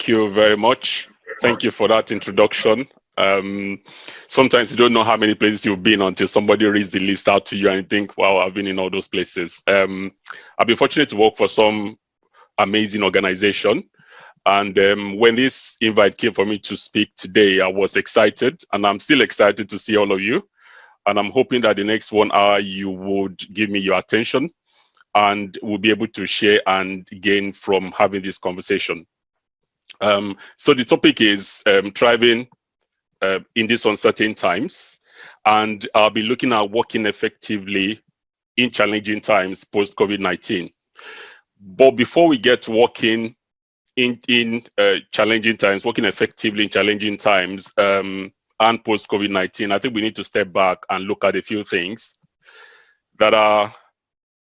Thank you very much. Thank you for that introduction. Sometimes you don't know how many places you've been until somebody reads the list out to you and you think, wow, I've been in all those places. I've been fortunate to work for some amazing organization. And when this invite came for me to speak today, I was excited, and I'm still excited to see all of you. And I'm hoping that the next 1 hour you would give me your attention and we'll be able to share and gain from having this conversation. So the topic is thriving in these uncertain times, and I'll be looking at working effectively in challenging times post COVID-19. But before we get to working in challenging times, working effectively in challenging times and post COVID-19, I think we need to step back and look at a few things that are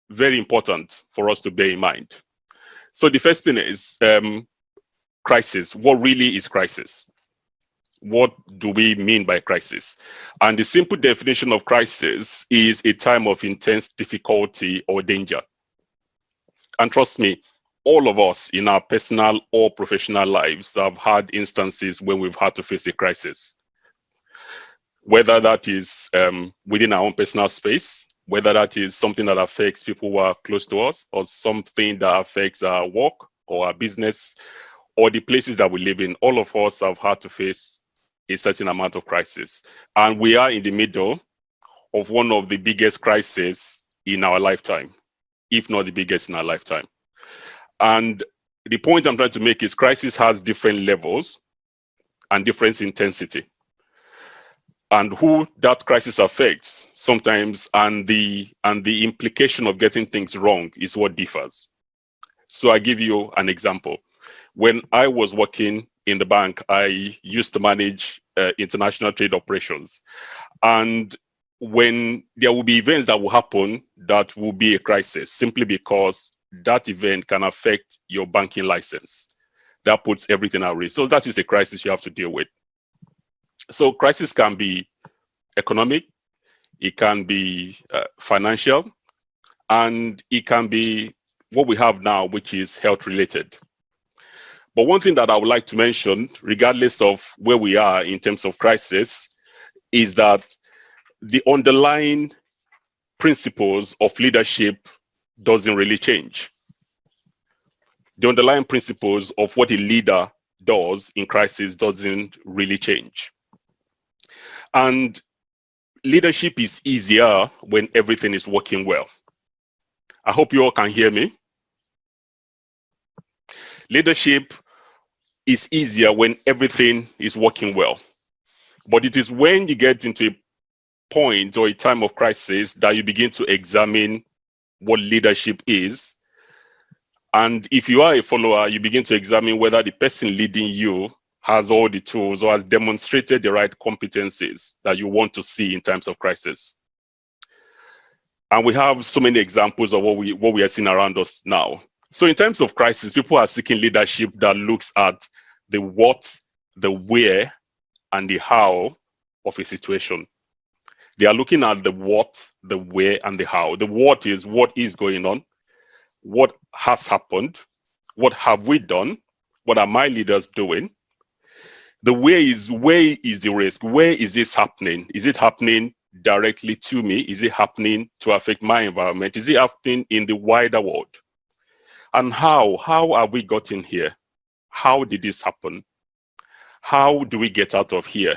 very important for us to bear in mind. So the first thing is crisis. What really is crisis? What do we mean by crisis? And the simple definition of crisis is a time of intense difficulty or danger. And trust me, all of us in our personal or professional lives have had instances when we've had to face a crisis. Whether that is within our own personal space, whether that is something that affects people who are close to us, or something that affects our work or our business, or the places that we live in, all of us have had to face a certain amount of crisis. And we are in the middle of one of the biggest crises in our lifetime, if not the biggest in our lifetime. And the point I'm trying to make is crisis has different levels and different intensity. And who that crisis affects sometimes, and the implication of getting things wrong is what differs. So I give you an example. When I was working in the bank, I used to manage international trade operations. And when there will be events that will happen that will be a crisis, simply because that event can affect your banking license. That puts everything at risk. So that is a crisis you have to deal with. So crisis can be economic, it can be financial, and it can be what we have now, which is health related. But one thing that I would like to mention, regardless of where we are in terms of crisis, is that the underlying principles of leadership doesn't really change. The underlying principles of what a leader does in crisis doesn't really change. And leadership is easier when everything is working well. I hope you all can hear me. Leadership is easier when everything is working well. But it is when you get into a point or a time of crisis that you begin to examine what leadership is. And if you are a follower, you begin to examine whether the person leading you has all the tools or has demonstrated the right competencies that you want to see in times of crisis. And we have so many examples of what we are seeing around us now. So in times of crisis, people are seeking leadership that looks at the what, the where, and the how of a situation. They are looking at the what, the where, and the how. The what is what is going on, what has happened, what have we done, what are my leaders doing. The where is the risk? Where is this happening? Is it happening directly to me? Is it happening to affect my environment? Is it happening in the wider world? And how have we gotten here? How did this happen? How do we get out of here?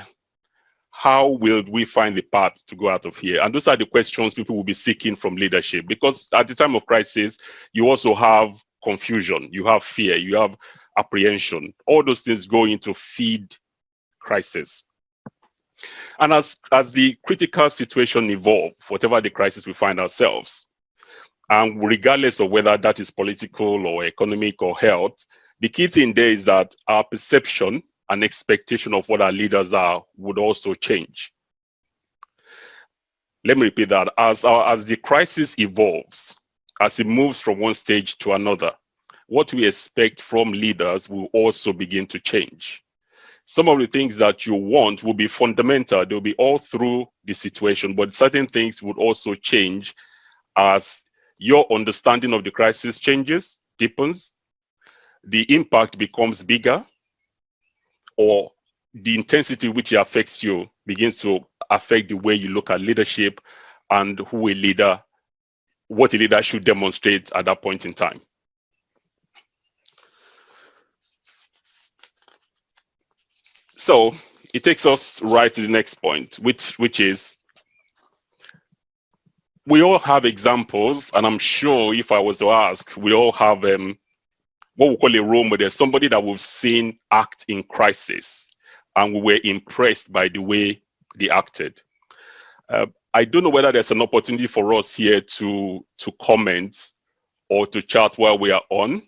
How will we find the path to go out of here? And those are the questions people will be seeking from leadership, because at the time of crisis, you also have confusion, you have fear, you have apprehension. All those things go into feed crisis. And as the critical situation evolves, whatever the crisis we find ourselves, and regardless of whether that is political or economic or health, the key thing there is that our perception and expectation of what our leaders are would also change. Let me repeat that. As the crisis evolves, as it moves from one stage to another, what we expect from leaders will also begin to change. Some of the things that you want will be fundamental. They'll be all through the situation, but certain things would also change as your understanding of the crisis changes, deepens, the impact becomes bigger, or the intensity which it affects you begins to affect the way you look at leadership and what a leader should demonstrate at that point in time. So it takes us right to the next point, which is we all have examples, and I'm sure if I was to ask, we all have what we call a role model, somebody that we've seen act in crisis, and we were impressed by the way they acted. I don't know whether there's an opportunity for us here to comment or to chat while we are on.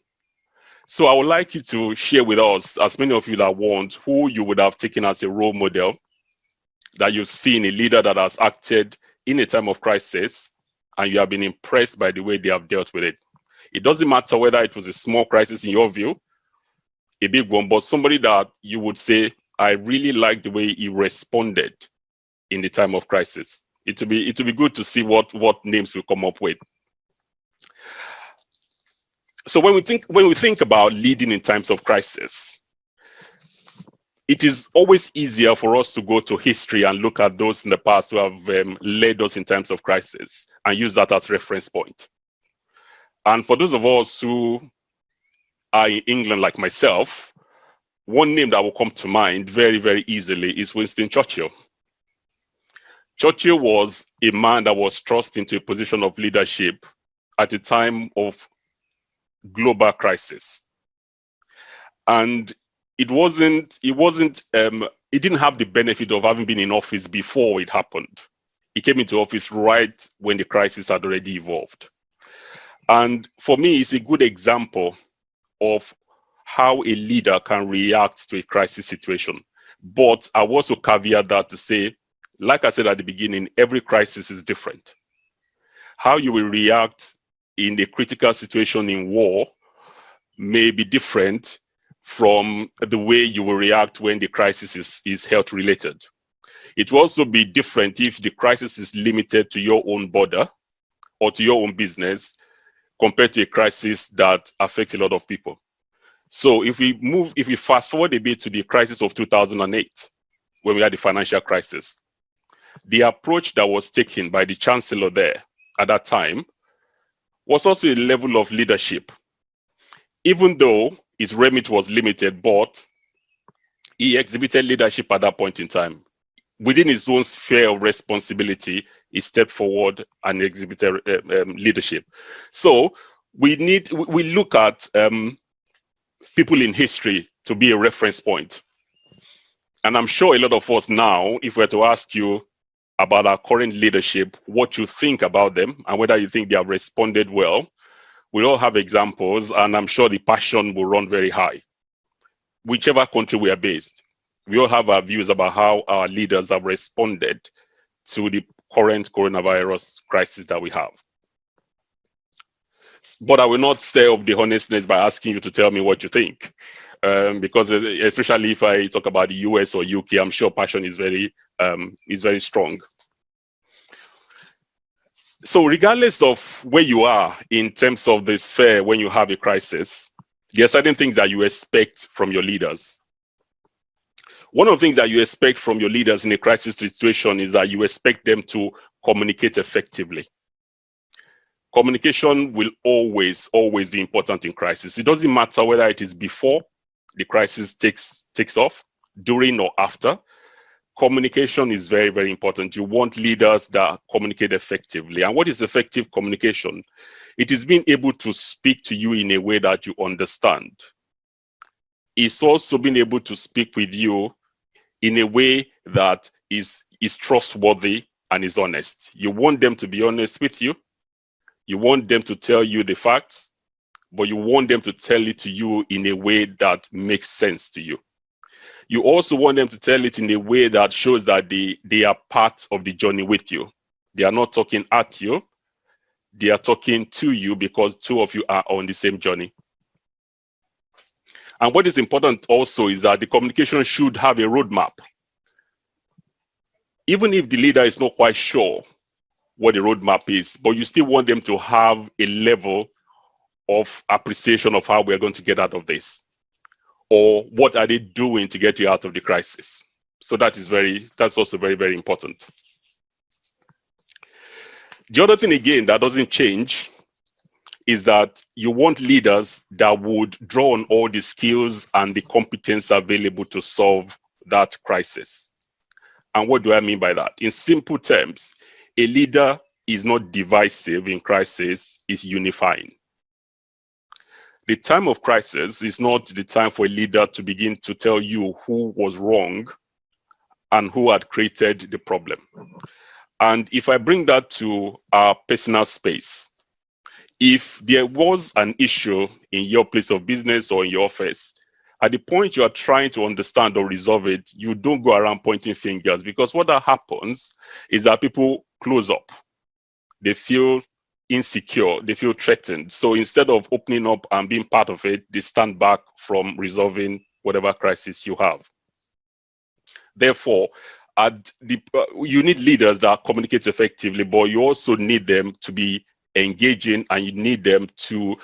So I would like you to share with us, as many of you that want, who you would have taken as a role model, that you've seen a leader that has acted in a time of crisis, and you have been impressed by the way they have dealt with it. It doesn't matter whether it was a small crisis in your view, a big one, but somebody that you would say, I really like the way he responded in the time of crisis. It would be good to see what names we come up with. So when we think about leading in times of crisis, it is always easier for us to go to history and look at those in the past who have led us in times of crisis and use that as reference point. And for those of us who are in England like myself, one name that will come to mind very, very easily is Winston Churchill. Churchill was a man that was thrust into a position of leadership at a time of global crisis. And he didn't have the benefit of having been in office before it happened. He came into office right when the crisis had already evolved. And for me, it's a good example of how a leader can react to a crisis situation. But I will also caveat that to say, like I said at the beginning, every crisis is different. How you will react in a critical situation in war may be different from the way you will react when the crisis is health related. It will also be different if the crisis is limited to your own border or to your own business compared to a crisis that affects a lot of people. So if we fast forward a bit to the crisis of 2008, when we had the financial crisis, the approach that was taken by the chancellor there at that time was also a level of leadership. Even though his remit was limited, but he exhibited leadership at that point in time. Within his own sphere of responsibility, he stepped forward and exhibited leadership. So we look at people in history to be a reference point. And I'm sure a lot of us now, if we were to ask you about our current leadership, what you think about them and whether you think they have responded well, we all have examples, and I'm sure the passion will run very high. Whichever country we are based, we all have our views about how our leaders have responded to the current coronavirus crisis that we have. But I will not stir up the honestness by asking you to tell me what you think, because especially if I talk about the US or UK, I'm sure passion is very strong. So regardless of where you are in terms of the sphere when you have a crisis, there are certain things that you expect from your leaders. One of the things that you expect from your leaders in a crisis situation is that you expect them to communicate effectively. Communication will always be important in crisis. It doesn't matter whether it is before the crisis takes off, during or after. Communication is very, very important. You want leaders that communicate effectively. And what is effective communication? It is being able to speak to you in a way that you understand. It's also being able to speak with you in a way that is trustworthy and is honest. You want them to be honest with you. You want them to tell you the facts, but you want them to tell it to you in a way that makes sense to you. You also want them to tell it in a way that shows that they are part of the journey with you. They are not talking at you. They are talking to you because two of you are on the same journey. And what is important also is that the communication should have a roadmap. Even if the leader is not quite sure what the roadmap is, but you still want them to have a level of appreciation of how we're going to get out of this. or what are they doing to get you out of the crisis? So that's also very, very important. The other thing again that doesn't change is that you want leaders that would draw on all the skills and the competence available to solve that crisis. And what do I mean by that? In simple terms, a leader is not divisive in crisis, is unifying. The time of crisis is not the time for a leader to begin to tell you who was wrong and who had created the problem. And if I bring that to our personal space, if there was an issue in your place of business or in your office, at the point you are trying to understand or resolve it, you don't go around pointing fingers, because what that happens is that people close up. They feel insecure, they feel threatened. So instead of opening up and being part of it, they stand back from resolving whatever crisis you have. Therefore, you need leaders that communicate effectively, but you also need them to be engaging, and you need them to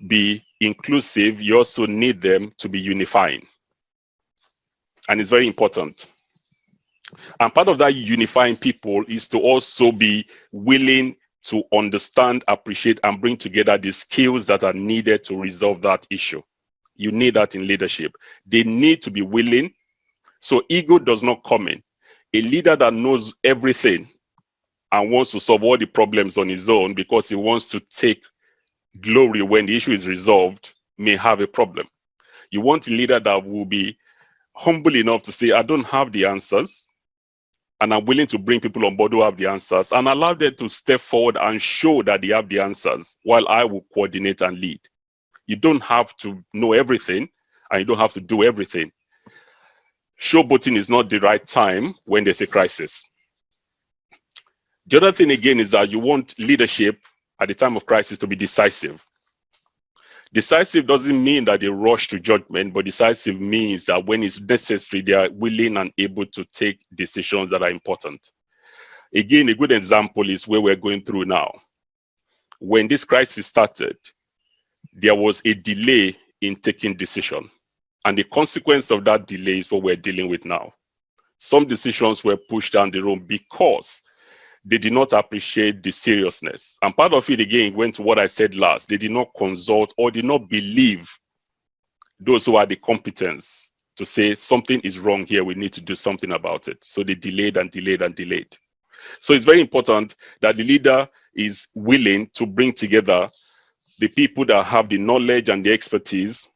be inclusive. You also need them to be unifying. And it's very important. And part of that unifying people is to also be willing to understand, appreciate, and bring together the skills that are needed to resolve that issue. You need that in leadership. They need to be willing. So ego does not come in. A leader that knows everything and wants to solve all the problems on his own because he wants to take glory when the issue is resolved may have a problem. You want a leader that will be humble enough to say, I don't have the answers, and I'm willing to bring people on board who have the answers and allow them to step forward and show that they have the answers while I will coordinate and lead. You don't have to know everything, and you don't have to do everything. Showboating is not the right time when there's a crisis. The other thing again is that you want leadership at the time of crisis to be decisive. Decisive doesn't mean that they rush to judgment, but decisive means that when it's necessary, they are willing and able to take decisions that are important. Again, a good example is where we're going through now. When this crisis started, there was a delay in taking decision. And the consequence of that delay is what we're dealing with now. Some decisions were pushed down the road because they did not appreciate the seriousness. And part of it, again, went to what I said last. They did not consult or did not believe those who had the competence to say something is wrong here, we need to do something about it. So they delayed and delayed and delayed. So it's very important that the leader is willing to bring together the people that have the knowledge and the expertise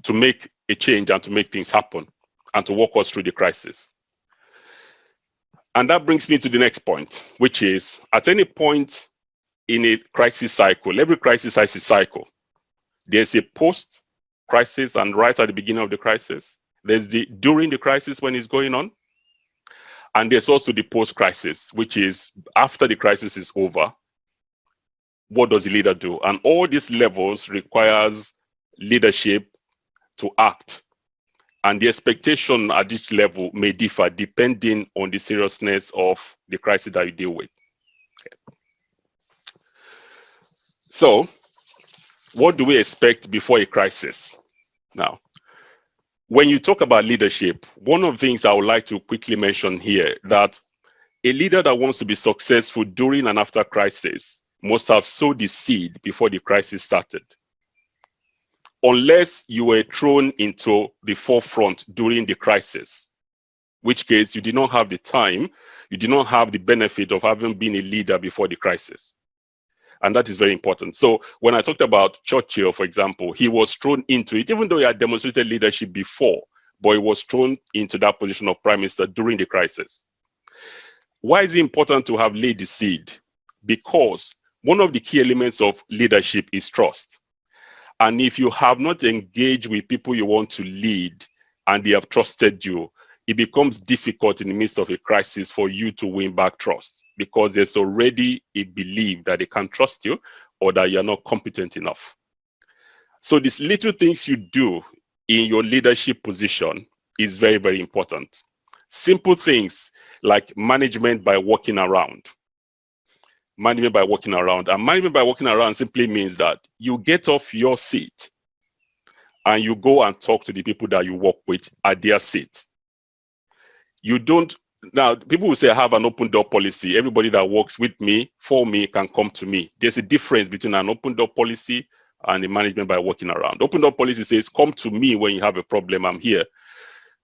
to make a change and to make things happen and to walk us through the crisis. And that brings me to the next point, which is at any point in a crisis cycle, every crisis has a cycle. There's a post-crisis and right at the beginning of the crisis. There's the during the crisis when it's going on. And there's also the post-crisis, which is after the crisis is over, what does the leader do? And all these levels requires leadership to act. And the expectation at each level may differ depending on the seriousness of the crisis that you deal with. Okay. So, what do we expect before a crisis? Now, when you talk about leadership, one of the things I would like to quickly mention here, that a leader that wants to be successful during and after crisis must have sowed the seed before the crisis started. Unless you were thrown into the forefront during the crisis, which case you did not have the time, you did not have the benefit of having been a leader before the crisis. And that is very important. So when I talked about Churchill, for example, he was thrown into it, even though he had demonstrated leadership before, but he was thrown into that position of prime minister during the crisis. Why is it important to have laid the seed? Because one of the key elements of leadership is trust. And if you have not engaged with people you want to lead and they have trusted you, it becomes difficult in the midst of a crisis for you to win back trust, because there's already a belief that they can't trust you or that you're not competent enough. So these little things you do in your leadership position is very, very important. Simple things like management by walking around. Management by walking around. And management by walking around simply means that you get off your seat and you go and talk to the people that you work with at their seat. You don't, now people will say I have an open door policy. Everybody that works with me, for me, can come to me. There's a difference between an open door policy and the management by working around. Open door policy says, come to me when you have a problem, I'm here.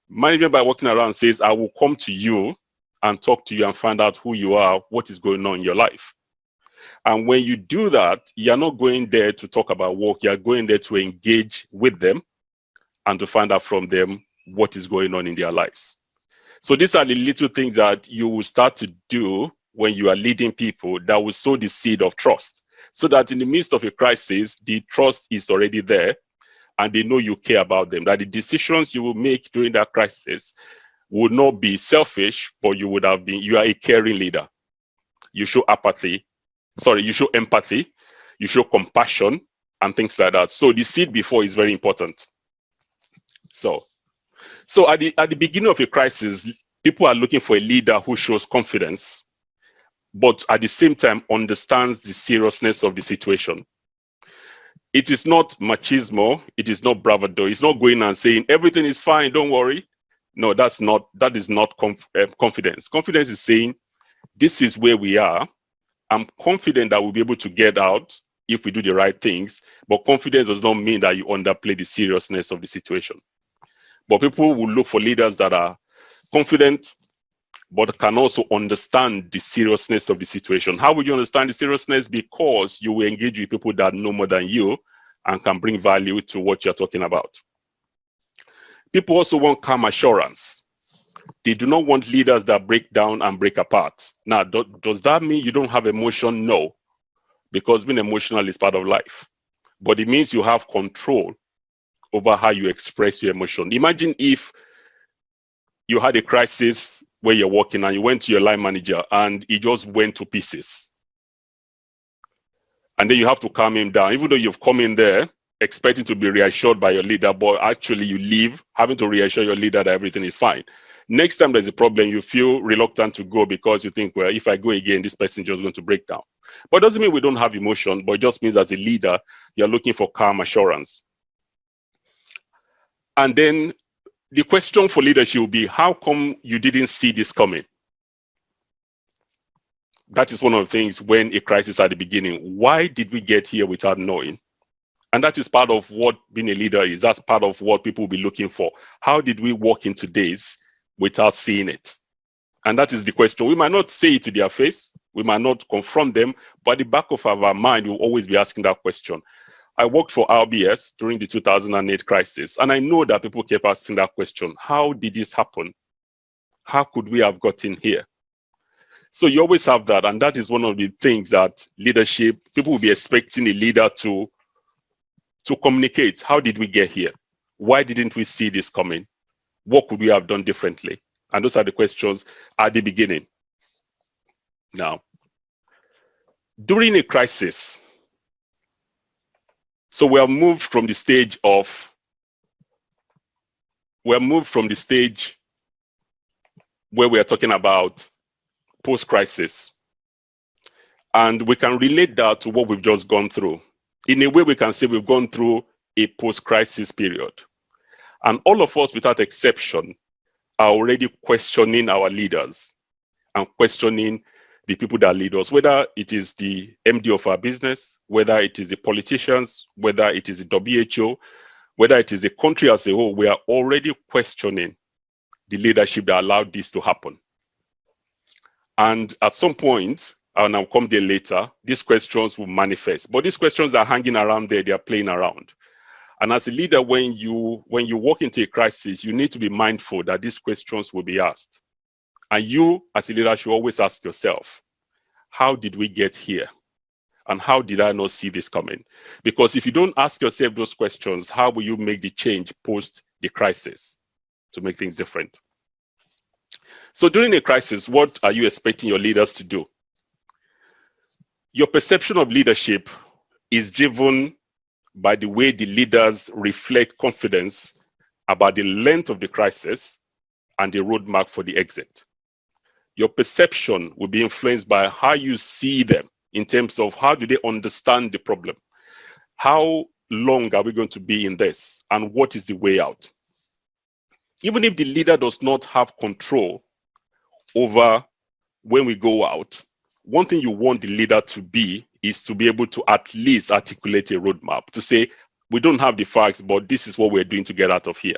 Management by working around says, I will come to you and talk to you and find out who you are, what is going on in your life. And when you do that, you're not going there to talk about work, you're going there to engage with them and to find out from them what is going on in their lives. So these are the little things that you will start to do when you are leading people that will sow the seed of trust, so that in the midst of a crisis, the trust is already there and they know you care about them, that the decisions you will make during that crisis would not be selfish, but you are a caring leader. You show empathy, you show compassion and things like that. So the seed before is very important. So at the beginning of a crisis, people are looking for a leader who shows confidence, but at the same time understands the seriousness of the situation. It is not machismo, it is not bravado, it's not going and saying everything is fine, don't worry. No, that is not confidence. Confidence is saying, this is where we are. I'm confident that we'll be able to get out if we do the right things, but confidence does not mean that you underplay the seriousness of the situation. But people will look for leaders that are confident, but can also understand the seriousness of the situation. How would you understand the seriousness? Because you will engage with people that know more than you and can bring value to what you're talking about. People also want calm assurance. They do not want leaders that break down and break apart. Now, does that mean you don't have emotion? No, because being emotional is part of life. But it means you have control over how you express your emotion. Imagine if you had a crisis where you're working and you went to your line manager and he just went to pieces. And then you have to calm him down, even though you've come in there expecting to be reassured by your leader, but actually you leave having to reassure your leader that everything is fine. Next time there's a problem, you feel reluctant to go because you think, well, if I go again, this person is just going to break down. But it doesn't mean we don't have emotion, but it just means as a leader, you're looking for calm assurance. And then the question for leadership will be, how come you didn't see this coming? That is one of the things when a crisis at the beginning. Why did we get here without knowing? And that is part of what being a leader is. That's part of what people will be looking for. How did we walk into this without seeing it? And that is the question. We might not say it to their face. We might not confront them, but at the back of our mind, we'll always be asking that question. I worked for RBS during the 2008 crisis, and I know that people kept asking that question. How did this happen? How could we have gotten here? So you always have that, and that is one of the things that leadership, people will be expecting a leader to communicate. How did we get here? Why didn't we see this coming? What could we have done differently? And those are the questions at the beginning. Now, during a crisis, so we have moved from the stage where we are talking about post-crisis. And we can relate that to what we've just gone through. In a way, we can say we've gone through a post-crisis period. And all of us, without exception, are already questioning our leaders and questioning the people that lead us, whether it is the MD of our business, whether it is the politicians, whether it is the WHO, whether it is the country as a whole. We are already questioning the leadership that allowed this to happen. And at some point, and I'll come there later, these questions will manifest. But these questions are hanging around there, they are playing around. And as a leader, when you walk into a crisis, you need to be mindful that these questions will be asked. And you, as a leader, should always ask yourself, how did we get here? And how did I not see this coming? Because if you don't ask yourself those questions, how will you make the change post the crisis to make things different? So during a crisis, what are you expecting your leaders to do? Your perception of leadership is driven by the way the leaders reflect confidence about the length of the crisis and the roadmap for the exit. Your perception will be influenced by how you see them in terms of how do they understand the problem? How long are we going to be in this, and what is the way out? Even if the leader does not have control over when we go out, one thing you want the leader to be is to be able to at least articulate a roadmap to say, we don't have the facts, but this is what we're doing to get out of here.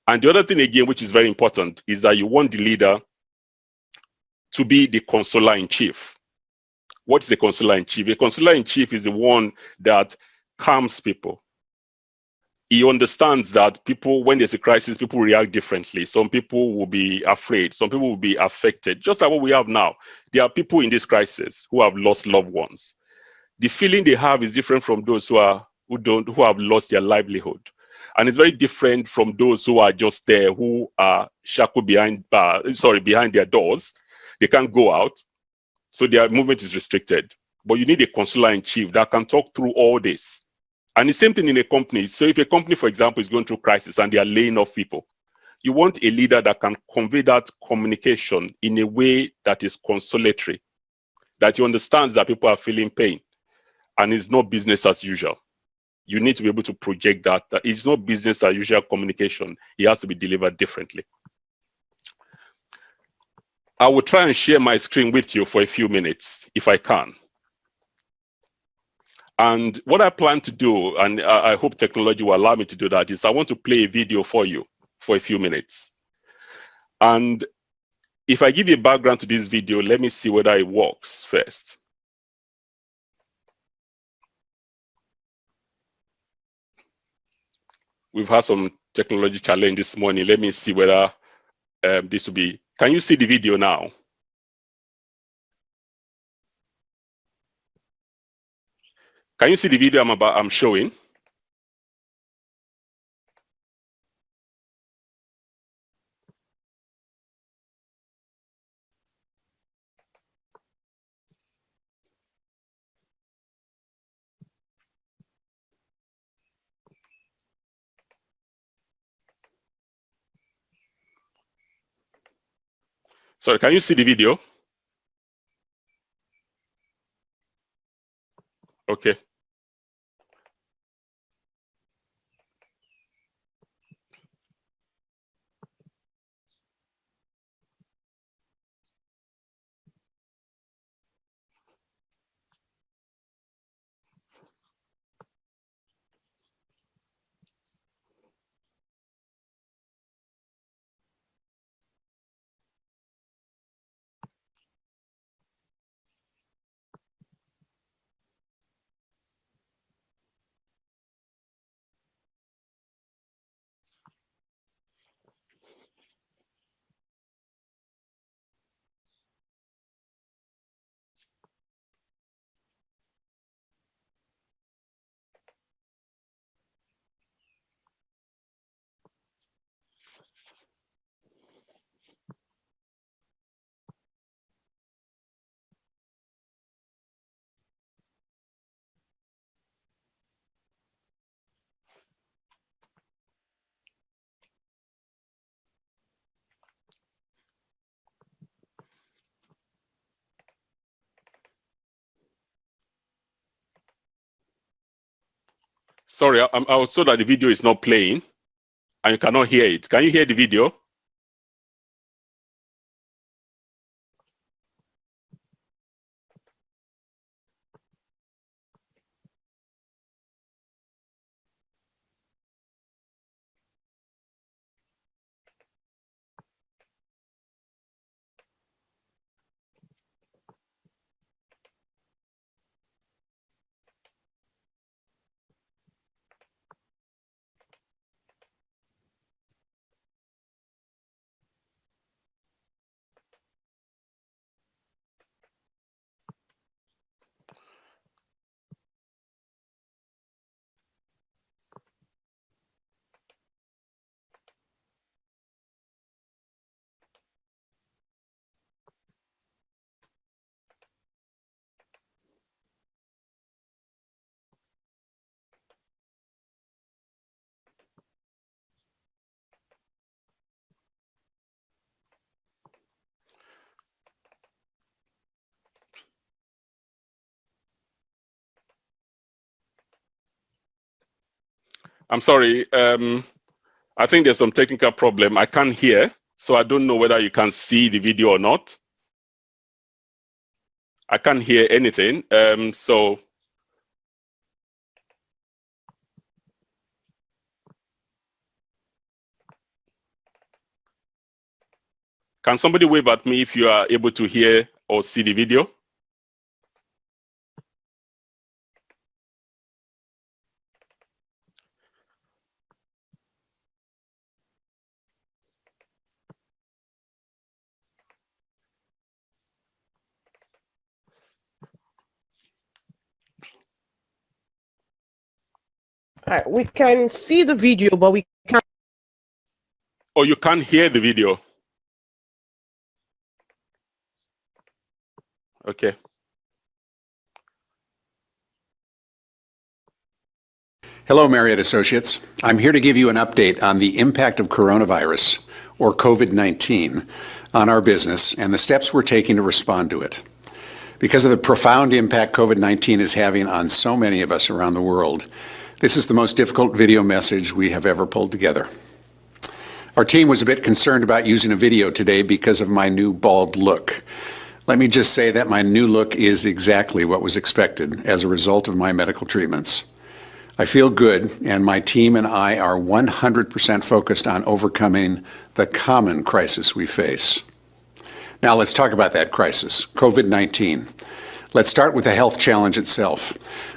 And the other thing, again, which is very important, is that you want the leader to be the consoler in chief. What's the consoler in chief? A consoler in chief is the one that calms people. He understands that people, when there's a crisis, people react differently. Some people will be afraid. Some people will be affected. Just like what we have now. There are people in this crisis who have lost loved ones. The feeling they have is different from those who have lost their livelihood. And it's very different from those who are just there, who are shackled behind their doors. They can't go out, so their movement is restricted. But you need a consular in chief that can talk through all this. And the same thing in a company. So if a company, for example, is going through crisis and they are laying off people, you want a leader that can convey that communication in a way that is consolatory, that he understands that people are feeling pain and it's not business as usual. You need to be able to project that it's not business as usual communication. It has to be delivered differently. I will try and share my screen with you for a few minutes if I can. And what I plan to do, and I hope technology will allow me to do that, is I want to play a video for you for a few minutes. And if I give you a background to this video, let me see whether it works first. We've had some technology challenge this morning. Let me see whether this will be. Can you see the video now? Can you see the video I'm showing? Sorry, can you see the video? Okay. Sorry, I was told that the video is not playing and you cannot hear it. Can you hear the video? I'm sorry. I think there's some technical problem. I can't hear, so I don't know whether you can see the video or not. I can't hear anything. So can somebody wave at me if you are able to hear or see the video? We can see the video, but we can't. Or you can't hear the video? Okay. Hello, Marriott Associates. I'm here to give you an update on the impact of coronavirus, or COVID-19, on our business and the steps we're taking to respond to it. Because of the profound impact COVID-19 is having on so many of us around the world, this is the most difficult video message we have ever pulled together. Our team was a bit concerned about using a video today because of my new bald look. Let me just say that my new look is exactly what was expected as a result of my medical treatments. I feel good, and my team and I are 100% focused on overcoming the common crisis we face. Now let's talk about that crisis, COVID-19. Let's start with the health challenge itself.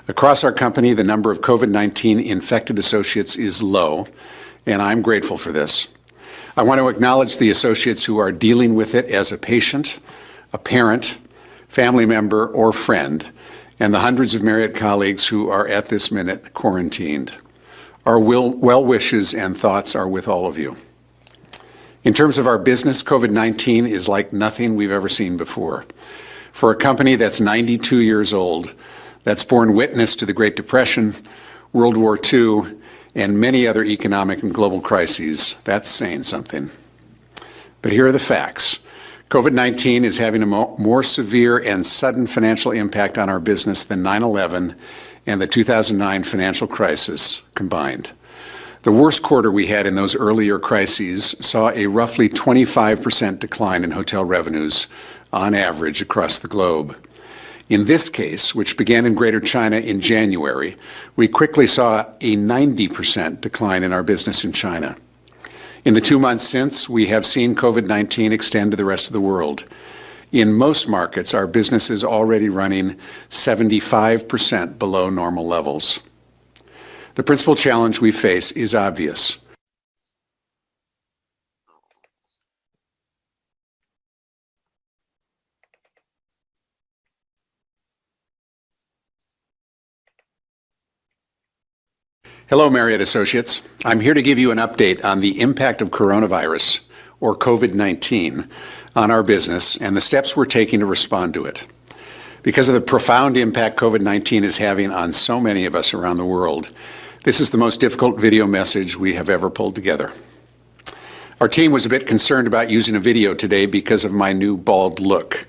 Across our company, the number of COVID-19 infected associates is low, and I'm grateful for this. I want to acknowledge the associates who are dealing with it as a patient, a parent, family member, or friend, and the hundreds of Marriott colleagues who are at this minute quarantined. Our well wishes and thoughts are with all of you. In terms of our business, COVID-19 is like nothing we've ever seen before. For a company that's 92 years old, that's borne witness to the Great Depression, World War II, and many other economic and global crises, that's saying something. But here are the facts. COVID-19 is having a more severe and sudden financial impact on our business than 9/11 and the 2009 financial crisis combined. The worst quarter we had in those earlier crises saw a roughly 25% decline in hotel revenues on average across the globe. In this case, which began in Greater China in January, we quickly saw a 90% decline in our business in China. In the 2 months since, we have seen COVID-19 extend to the rest of the world. In most markets, our business is already running 75% below normal levels. The principal challenge we face is obvious. Hello, Marriott Associates. I'm here to give you an update on the impact of coronavirus, or COVID-19, on our business and the steps we're taking to respond to it. Because of the profound impact COVID-19 is having on so many of us around the world, this is the most difficult video message we have ever pulled together. Our team was a bit concerned about using a video today because of my new bald look.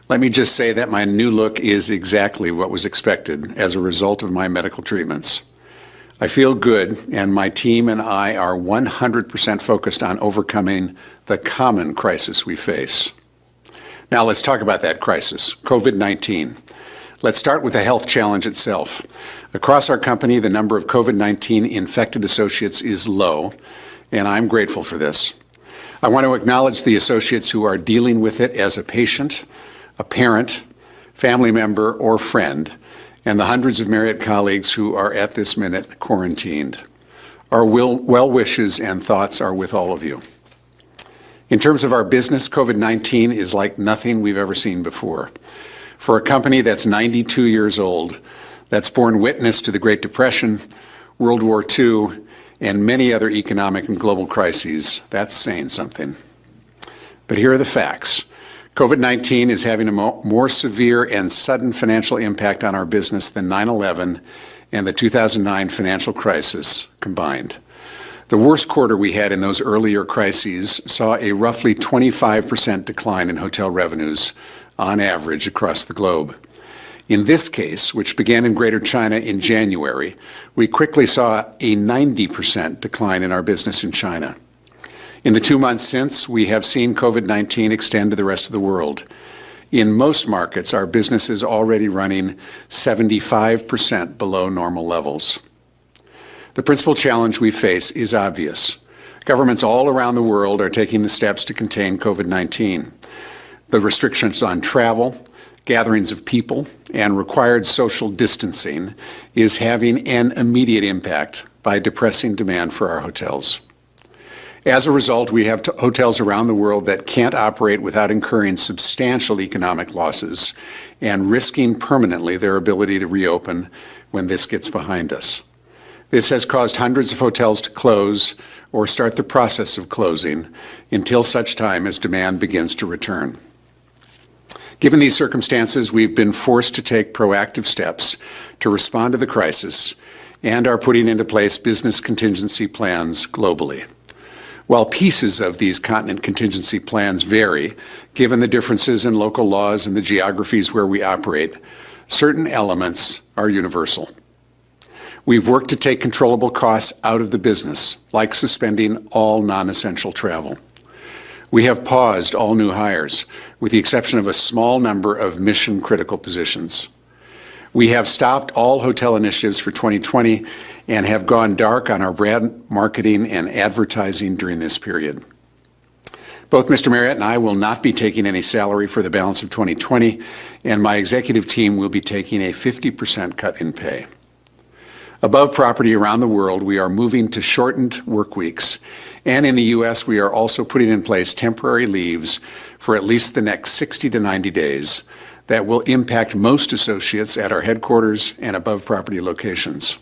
Let me just say that my new look is exactly what was expected as a result of my medical treatments. I feel good, and my team and I are 100% focused on overcoming the common crisis we face. Now let's talk about that crisis, COVID-19. Let's start with the health challenge itself. Across our company, the number of COVID-19 infected associates is low, and I'm grateful for this. I want to acknowledge the associates who are dealing with it as a patient, a parent, family member, or friend, and the hundreds of Marriott colleagues who are at this minute quarantined. Our well wishes and thoughts are with all of you. In terms of our business, COVID-19 is like nothing we've ever seen before. For a company that's 92 years old, that's borne witness to the Great Depression, World War II, and many other economic and global crises, that's saying something. But here are the facts. COVID-19 is having a more severe and sudden financial impact on our business than 9/11 and the 2009 financial crisis combined. The worst quarter we had in those earlier crises saw a roughly 25% decline in hotel revenues on average across the globe. In this case, which began in Greater China in January, we quickly saw a 90% decline in our business in China. In the 2 months since, we have seen COVID-19 extend to the rest of the world. In most markets, our business is already running 75% below normal levels. The principal challenge we face is obvious. Governments all around the world are taking the steps to contain COVID-19. The restrictions on travel, gatherings of people, and required social distancing is having an immediate impact by depressing demand for our hotels. As a result, we have hotels around the world that can't operate without incurring substantial economic losses and risking permanently their ability to reopen when this gets behind us. This has caused hundreds of hotels to close or start the process of closing until such time as demand begins to return. Given these circumstances, we've been forced to take proactive steps to respond to the crisis and are putting into place business contingency plans globally. While pieces of these continent contingency plans vary, given the differences in local laws and the geographies where we operate, certain elements are universal. We've worked to take controllable costs out of the business, like suspending all non-essential travel. We have paused all new hires, with the exception of a small number of mission-critical positions. We have stopped all hotel initiatives for 2020 and have gone dark on our brand marketing and advertising during this period. Both Mr. Marriott and I will not be taking any salary for the balance of 2020, and my executive team will be taking a 50% cut in pay. Above property around the world, we are moving to shortened work weeks, and in the U.S., we are also putting in place temporary leaves for at least the next 60 to 90 days that will impact most associates at our headquarters and above property locations.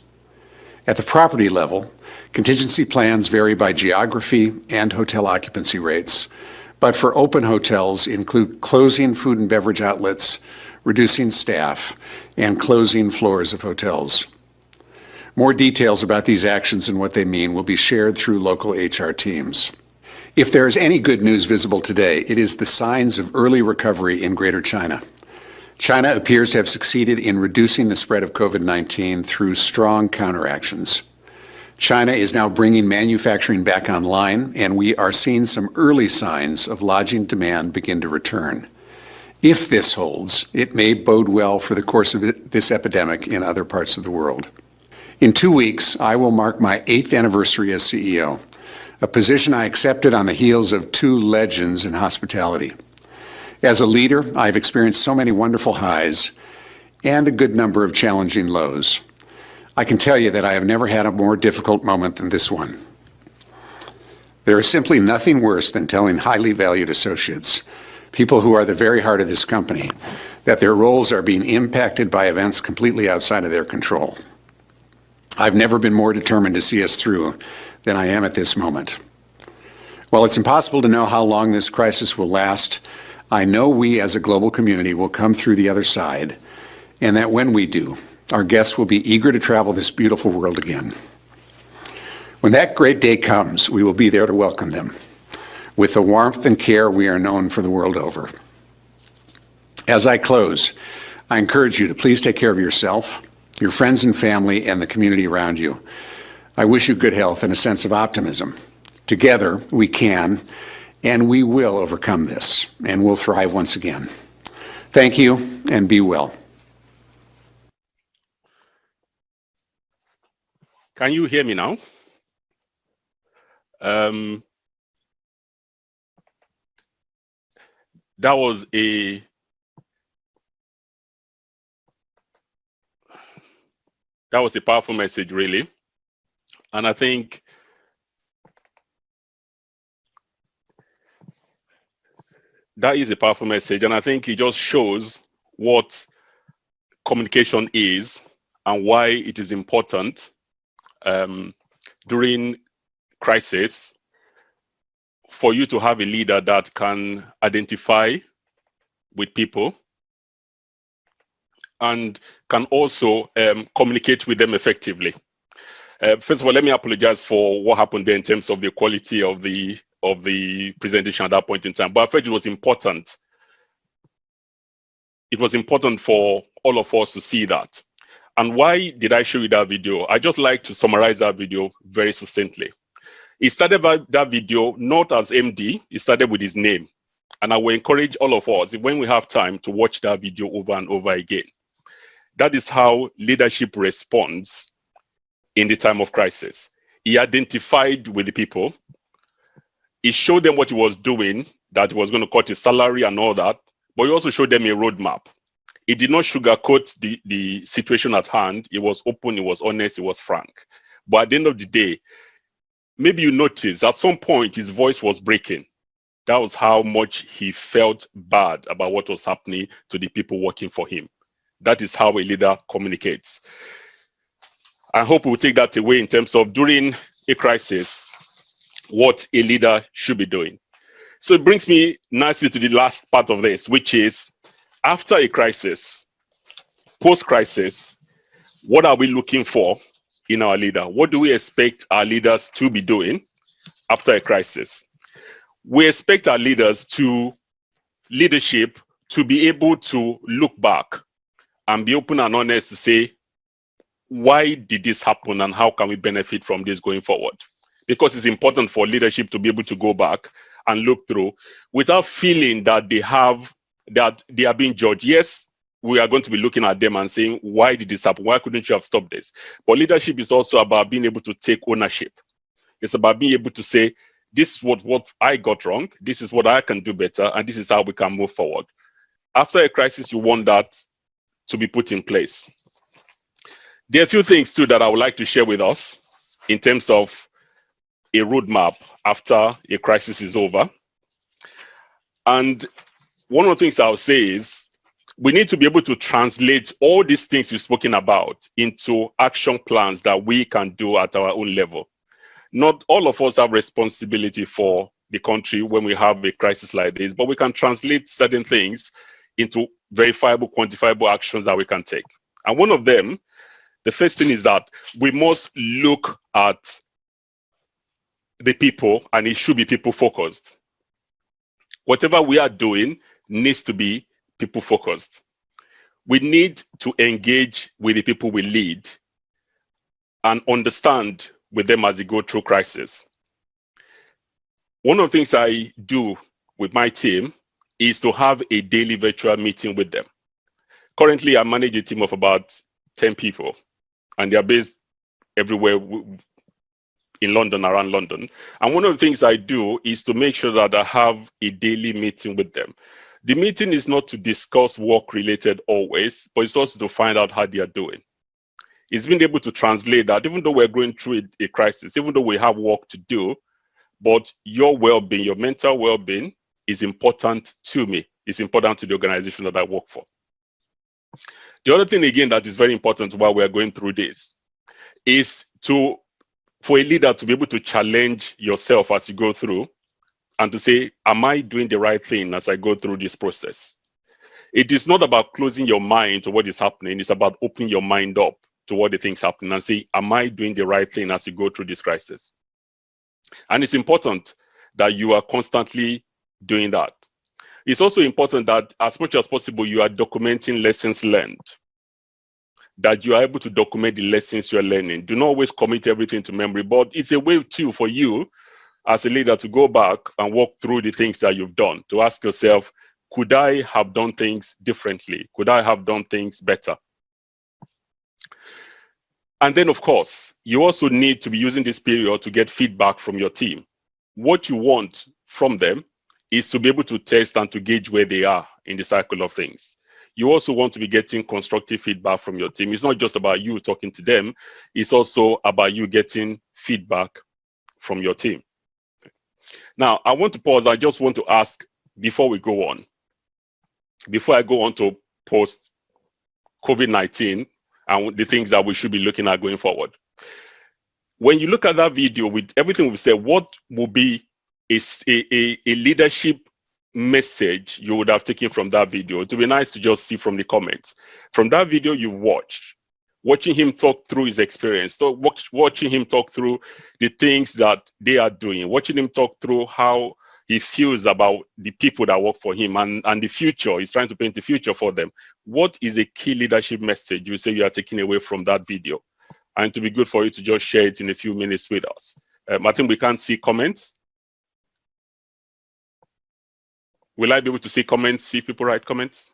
At the property level, contingency plans vary by geography and hotel occupancy rates, but for open hotels include closing food and beverage outlets, reducing staff, and closing floors of hotels. More details about these actions and what they mean will be shared through local HR teams. If there is any good news visible today, it is the signs of early recovery in Greater China. China appears to have succeeded in reducing the spread of COVID-19 through strong counteractions. China is now bringing manufacturing back online, and we are seeing some early signs of lodging demand begin to return. If this holds, it may bode well for the course of this epidemic in other parts of the world. In 2 weeks, I will mark my 8th anniversary as CEO, a position I accepted on the heels of 2 legends in hospitality. As a leader, I've experienced so many wonderful highs and a good number of challenging lows. I can tell you that I have never had a more difficult moment than this one. There is simply nothing worse than telling highly valued associates, people who are the very heart of this company, that their roles are being impacted by events completely outside of their control. I've never been more determined to see us through than I am at this moment. While it's impossible to know how long this crisis will last, I know we as a global community will come through the other side, and that when we do, our guests will be eager to travel this beautiful world again. When that great day comes, we will be there to welcome them with the warmth and care we are known for the world over. As I close, I encourage you to please take care of yourself, your friends and family, and the community around you. I wish you good health and a sense of optimism. Together, we can and we will overcome this, and we'll thrive once again. Thank you, and be well. Can you hear me now? That was a powerful message, really. And I think that is a powerful message. And I think it just shows what communication is and why it is important during crisis for you to have a leader that can identify with people and can also communicate with them effectively. First of all, let me apologize for what happened there in terms of the quality of the presentation at that point in time. But I felt it was important. It was important for all of us to see that. And why did I show you that video? I just like to summarize that video very succinctly. He started that video not as MD, he started with his name. And I will encourage all of us, when we have time, to watch that video over and over again. That is how leadership responds in the time of crisis. He identified with the people. He showed them what he was doing, that he was going to cut his salary and all that, but he also showed them a roadmap. He did not sugarcoat the situation at hand. He was open, he was honest, he was frank. But at the end of the day, maybe you noticed at some point his voice was breaking. That was how much he felt bad about what was happening to the people working for him. That is how a leader communicates. I hope we'll take that away in terms of during a crisis, what a leader should be doing. So it brings me nicely to the last part of this, which is after a crisis, post-crisis, what are we looking for in our leader? What do we expect our leaders to be doing after a crisis? We expect our leadership to be able to look back and be open and honest to say, why did this happen and how can we benefit from this going forward? Because it's important for leadership to be able to go back and look through without feeling that they are being judged. Yes, we are going to be looking at them and saying, why did this happen? Why couldn't you have stopped this? But leadership is also about being able to take ownership. It's about being able to say, this is what I got wrong, this is what I can do better, and this is how we can move forward. After a crisis, you want that to be put in place. There are a few things too that I would like to share with us in terms of a roadmap after a crisis is over. And one of the things I'll say is we need to be able to translate all these things we've spoken about into action plans that we can do at our own level. Not all of us have responsibility for the country when we have a crisis like this, but we can translate certain things into verifiable, quantifiable actions that we can take. And one of them, the first thing is that we must look at the people, and it should be people focused. Whatever we are doing needs to be people focused. We need to engage with the people we lead and understand with them as they go through crisis. One of the things I do with my team is to have a daily virtual meeting with them. Currently, I manage a team of about 10 people, and they are based everywhere in London, around London. And one of the things I do is to make sure that I have a daily meeting with them. The meeting is not to discuss work related always, but it's also to find out how they are doing. It's been able to translate that even though we're going through a crisis, even though we have work to do, but your well-being, your mental well-being is important to me. It's important to the organization that I work for. The other thing, again, that is very important while we're going through this is for a leader to be able to challenge yourself as you go through and to say, am I doing the right thing as I go through this process? It is not about closing your mind to what is happening. It's about opening your mind up to what the things happening and say, am I doing the right thing as you go through this crisis? And it's important that you are constantly doing that. It's also important that as much as possible, you are documenting lessons learned, that you are able to document the lessons you're learning. Do not always commit everything to memory, but it's a way too for you as a leader to go back and walk through the things that you've done, to ask yourself, could I have done things differently? Could I have done things better? And then, of course, you also need to be using this period to get feedback from your team. What you want from them is to be able to test and to gauge where they are in the cycle of things. You also want to be getting constructive feedback from your team. It's not just about you talking to them. It's also about you getting feedback from your team. Now, I want to pause. I just want to ask before we go on, before I go on to post COVID-19 and the things that we should be looking at going forward. When you look at that video with everything we've said, what will be a leadership message you would have taken from that video? It would be nice to just see from the comments. From that video you've watching him talk through his experience, watching him talk through the things that they are doing, watching him talk through how he feels about the people that work for him and the future. He's trying to paint the future for them. What is a key leadership message you say you are taking away from that video? And to be good for you to just share it in a few minutes with us. I think we can't see comments. Will I be able to see comments, see people write comments?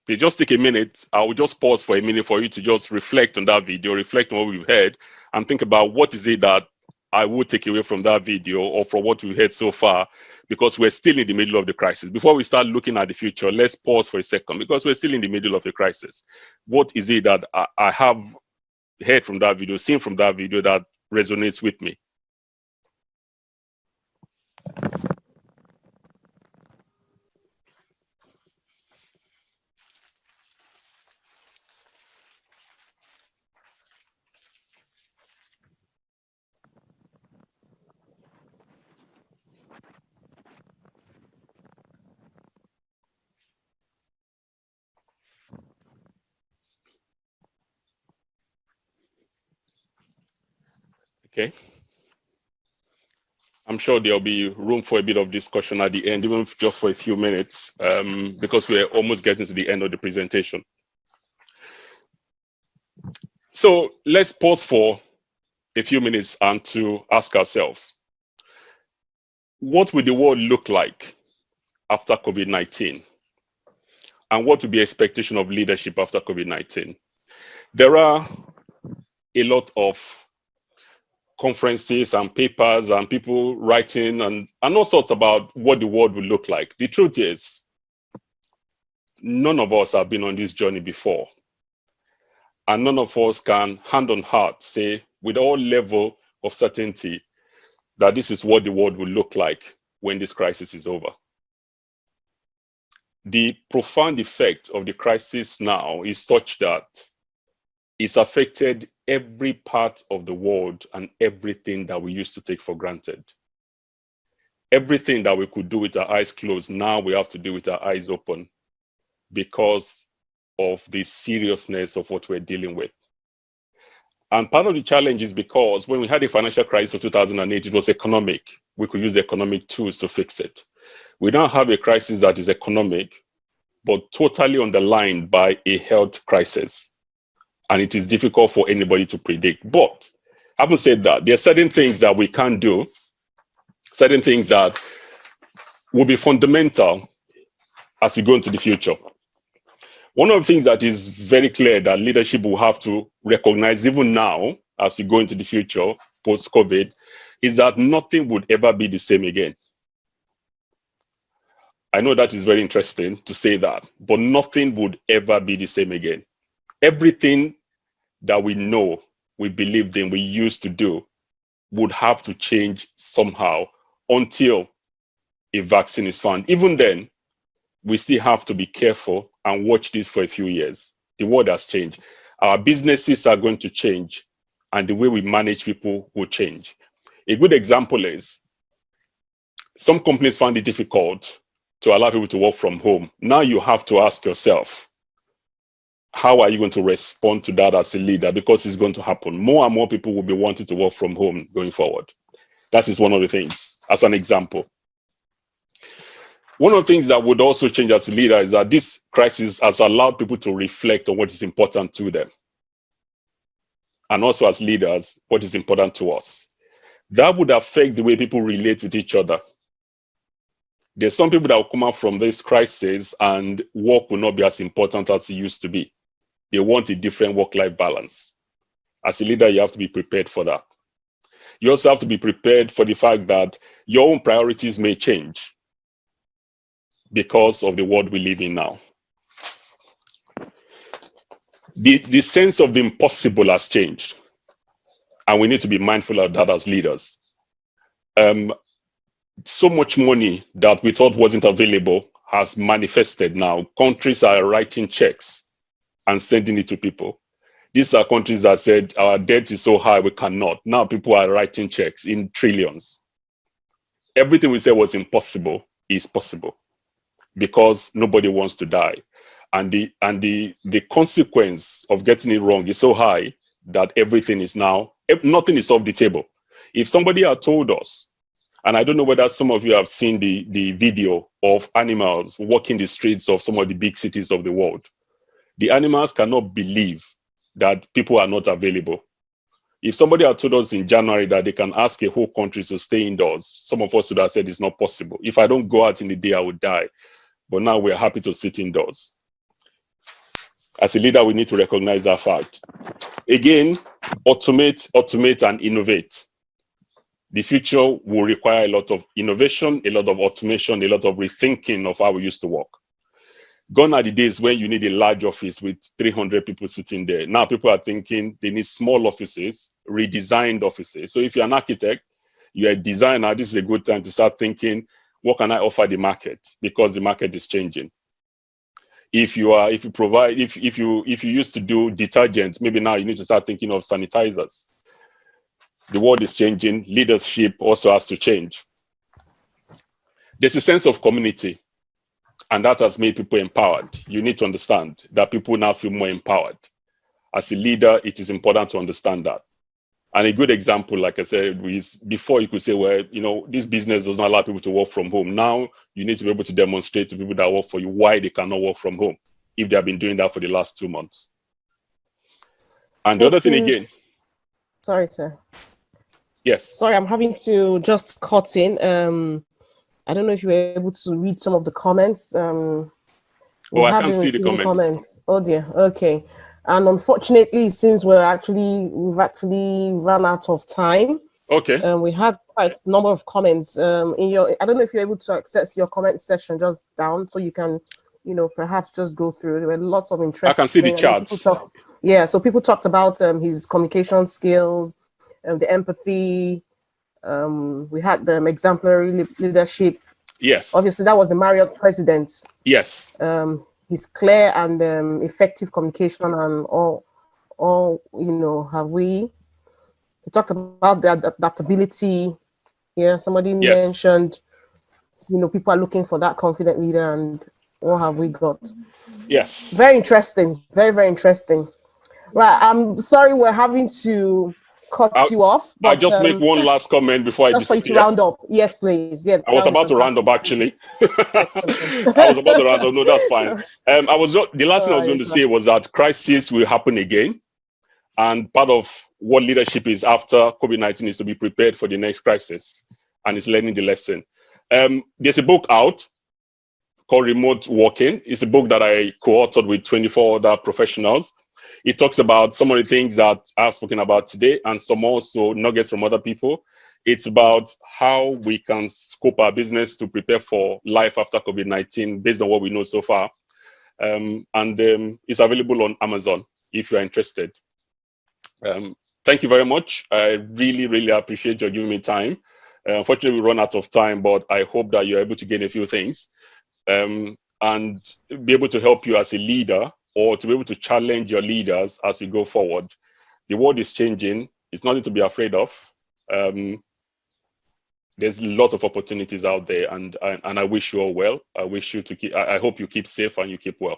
Please just take a minute. I will just pause for a minute for you to just reflect on that video, reflect on what we've heard, and think about what is it that I would take away from that video or from what we've heard so far, because we're still in the middle of the crisis. Before we start looking at the future, let's pause for a second, because we're still in the middle of a crisis. What is it that I have heard from that video, seen from that video that resonates with me? Okay. I'm sure there'll be room for a bit of discussion at the end, even if just for a few minutes, because we're almost getting to the end of the presentation. So let's pause for a few minutes and to ask ourselves, what will the world look like after COVID-19? And what will be expectation of leadership after COVID-19? There are a lot of conferences and papers and people writing and all sorts about what the world will look like. The truth is, none of us have been on this journey before. And none of us can, hand on heart, say with all level of certainty that this is what the world will look like when this crisis is over. The profound effect of the crisis now is such that it's affected every part of the world and everything that we used to take for granted. Everything that we could do with our eyes closed, now we have to do with our eyes open because of the seriousness of what we're dealing with. And part of the challenge is because when we had the financial crisis of 2008, it was economic. We could use economic tools to fix it. We now have a crisis that is economic, but totally underlined by a health crisis. And it is difficult for anybody to predict. But having said that, there are certain things that we can do, certain things that will be fundamental as we go into the future. One of the things that is very clear that leadership will have to recognize even now, as we go into the future, post-COVID, is that nothing would ever be the same again. I know that is very interesting to say that, but nothing would ever be the same again. Everything that we know, we believed in, we used to do, would have to change somehow until a vaccine is found. Even then, we still have to be careful and watch this for a few years. The world has changed. Our businesses are going to change, and the way we manage people will change. A good example is some companies found it difficult to allow people to work from home. Now you have to ask yourself, how are you going to respond to that as a leader? Because it's going to happen. More and more people will be wanting to work from home going forward. That is one of the things, as an example. One of the things that would also change as a leader is that this crisis has allowed people to reflect on what is important to them. And also as leaders, what is important to us. That would affect the way people relate with each other. There's some people that will come out from this crisis and work will not be as important as it used to be. They want a different work-life balance. As a leader, you have to be prepared for that. You also have to be prepared for the fact that your own priorities may change because of the world we live in now. The sense of the impossible has changed, and we need to be mindful of that as leaders. So much money that we thought wasn't available has manifested now. Countries are writing checks and sending it to people. These are countries that said our debt is so high we cannot. Now people are writing checks in trillions. Everything we said was impossible is possible because nobody wants to die. And the consequence of getting it wrong is so high that everything nothing is off the table. If somebody had told us, and I don't know whether some of you have seen the video of animals walking the streets of some of the big cities of the world. The animals cannot believe that people are not available. If somebody had told us in January that they can ask a whole country to stay indoors, some of us would have said it's not possible. If I don't go out in the day, I would die. But now we're happy to sit indoors. As a leader, we need to recognize that fact. Again, automate, and innovate. The future will require a lot of innovation, a lot of automation, a lot of rethinking of how we used to work. Gone are the days when you need a large office with 300 people sitting there. Now people are thinking they need small offices, redesigned offices. So if you're an architect, you're a designer, this is a good time to start thinking, what can I offer the market? Because the market is changing. If you used to do detergents, maybe now you need to start thinking of sanitizers. The world is changing. Leadership also has to change. There's a sense of community, and that has made people empowered. You need to understand that people now feel more empowered. As a leader, it is important to understand that. And a good example, like I said, is before you could say, well, you know, this business doesn't allow people to work from home. Now you need to be able to demonstrate to people that work for you why they cannot work from home if they have been doing that for the last 2 months. And the other thing again. Sorry, sir. Yes. Sorry, I'm having to just cut in. I don't know if you were able to read some of the comments. I can't see the comments. Oh dear. Okay. And unfortunately, it seems we've actually run out of time. Okay. We had quite a number of comments. I don't know if you're able to access your comment section just down, so you can, you know, perhaps just go through. There were lots of interest. I can see the charts. So people talked about his communication skills, the empathy. We had the exemplary leadership. Yes. Obviously, that was the Marriott president. Yes. His clear and effective communication and all, you know, we talked about the adaptability. Yeah, somebody mentioned, you know, people are looking for that confident leader, and what have we got? Yes. Very interesting. Very, very interesting. Right. I'm sorry we're having to cut you off. But I just make one last comment before I disappear. Just for you to round up. Yes, please. Yeah. I was about to round up, actually. I was about to round up. No, that's fine. The last thing I was going to say was that crisis will happen again. And part of what leadership is after COVID-19 is to be prepared for the next crisis. And it's learning the lesson. There's a book out called Remote Working. It's a book that I co-authored with 24 other professionals. It talks about some of the things that I've spoken about today and some also nuggets from other people. It's about how we can scope our business to prepare for life after COVID-19 based on what we know so far. It's available on Amazon if you're interested. Thank you very much. I really, really appreciate your giving me time. Unfortunately, we run out of time, but I hope that you're able to gain a few things and be able to help you as a leader, or to be able to challenge your leaders as we go forward. The world is changing. It's nothing to be afraid of. There's a lot of opportunities out there, and I wish you all well. I hope you keep safe and you keep well.